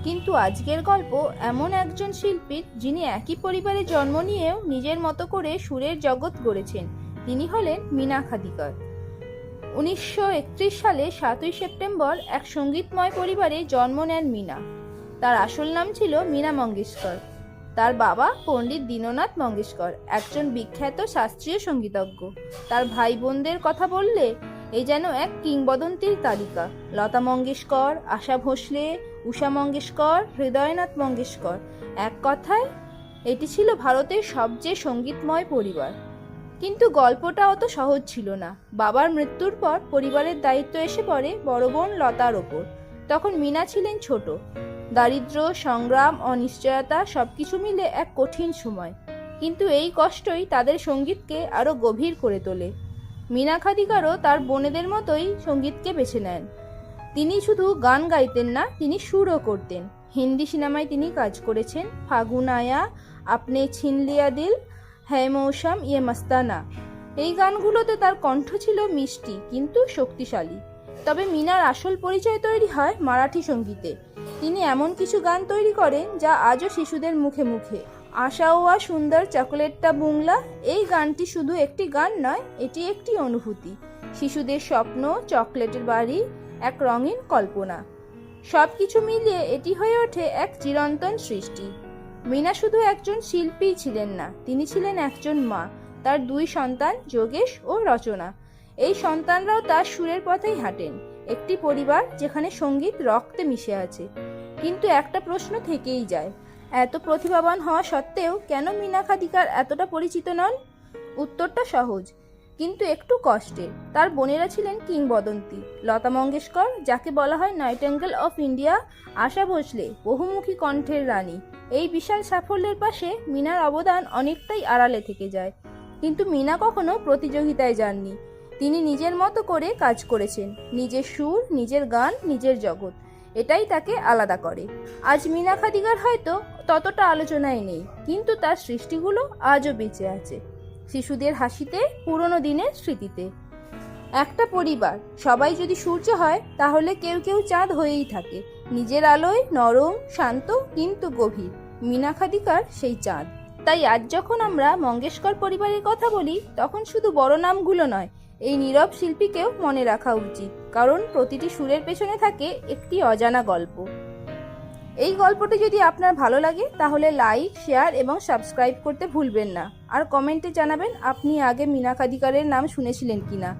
কিন্তু আজকের গল্প এমন একজন শিল্পীর, যিনি একই পরিবারে জন্ম নিয়েও নিজের মতো করে সুরের জগৎ গড়েছেন। তিনি হলেন মীনা খাদিকার। 1931 সালে 7ই সেপ্টেম্বর এক সঙ্গীতময় পরিবারে জন্ম নেন মীনা। তার আসল নাম ছিল মীনা মঙ্গেশকর। তার বাবা পণ্ডিত দীননাথ মঙ্গেশকর, একজন বিখ্যাত শাস্ত্রীয় সঙ্গীতজ্ঞ। তার ভাই বোনদের কথা বললে এই যেন এক কিংবদন্তির তালিকা। লতা মঙ্গেশকর, আশা ভোসলে, উষা মঙ্গেশকর, হৃদয়নাথ মঙ্গেশকর। এক কথায় এটি ছিল ভারতের সবচেয়ে সঙ্গীতময় পরিবার। কিন্তু গল্পটা অত সহজ ছিল না। বাবার মৃত্যুর পর পরিবারের দায়িত্ব এসে পড়ে বড় বোন লতার ওপর। তখন মীনা ছিলেন ছোট। দারিদ্র্য, সংগ্রাম, অনিশ্চয়তা সবকিছু মিলে এক কঠিন সময়। কিন্তু এই কষ্টই তাদের সঙ্গীতকে আরো গভীর করে তোলে। মীনা খাদিকারও তার বোনেদের মতোই সঙ্গীতকে বেছে নেন। তিনি শুধু গান গাইতেন না, তিনি সুরও করতেন। হিন্দি সিনেমায় তিনি কাজ করেছেন। ফাগুন আয়া, আপনে ছিন লিয়া দিল, হ্যায় মৌসম ইয়ে মস্তানা। এই গানগুলোতে তার কণ্ঠ ছিল মিষ্টি কিন্তু শক্তিশালী। তবে মীনার আসল পরিচয় তৈরি হয় মারাঠি সঙ্গীতে। তিনি এমন কিছু গান তৈরি করেন যা আজও শিশুদের মুখে মুখে। আশা ওয়া সুন্দর চকলেটটা বুংলা, এই গানটি শুধু একটি গান নয়, এটি একটি অনুভূতি। শিশুদের স্বপ্ন, চকলেটের বাড়ি, এক রঙিন কল্পনা, সবকিছু মিলিয়ে এটি হয়ে ওঠে এক চিরন্তন সৃষ্টি। মীনা শুধু একজন শিল্পীই ছিলেন না, তিনি ছিলেন একজন মা। তার দুই সন্তান যোগেশ ও রচনা, এই সন্তানরাও তার সুরের পথেই হাঁটেন। একটি পরিবার যেখানে সঙ্গীত রক্তে মিশে আছে। কিন্তু একটা প্রশ্ন থেকেই যায়, এত প্রতিভাবান হওয়া সত্ত্বেও কেন মীনা খাদিকার এতটা পরিচিত নন? উত্তরটা সহজ কিন্তু একটু কষ্টের। তার বোনেরা ছিলেন কিংবদন্তি। লতা মঙ্গেশকর, যাকে বলা হয় নাইটেঙ্গেল অফ ইন্ডিয়া, আশা ভোসলে, বহুমুখী কণ্ঠের রানী। এই বিশাল সাফল্যের পাশে মীনার অবদান অনেকটাই আড়ালে থেকে যায়। কিন্তু মীনা কখনো প্রতিযোগিতায় যাননি। তিনি নিজের মতো করে কাজ করেছেন। নিজের সুর, নিজের গান, নিজের জগৎ, এটাই তাকে আলাদা করে। আজ মীনা খাদিকার হয়তো ততটা আলোচনায় নেই, কিন্তু তার সৃষ্টিগুলো আজও বেঁচে আছে, শিশুদের হাসিতে, পুরনো দিনের স্মৃতিতে। একটা পরিবার সবাই যদি সূর্য হয়, তাহলে কেউ কেউ চাঁদ হয়েই থাকে, নিজের আলোয় নরম, শান্ত কিন্তু গভীর। মীনা খাদিকার সেই চাঁদ। তাই আজ যখন আমরা মঙ্গেশকর পরিবারের কথা বলি, তখন শুধু বড় নামগুলো নয়, এই নীরব শিল্পীকেও মনে রাখা উচিত, কারণ প্রতিটি সুরের পেছনে থাকে একটি অজানা গল্প। এই গল্পটি যদি আপনার ভালো লাগে, তাহলে লাইক, শেয়ার এবং সাবস্ক্রাইব করতে ভুলবেন না। আর কমেন্টে জানাবেন আপনি আগে মীনা খাদিকারের নাম শুনেছিলেন কিনা।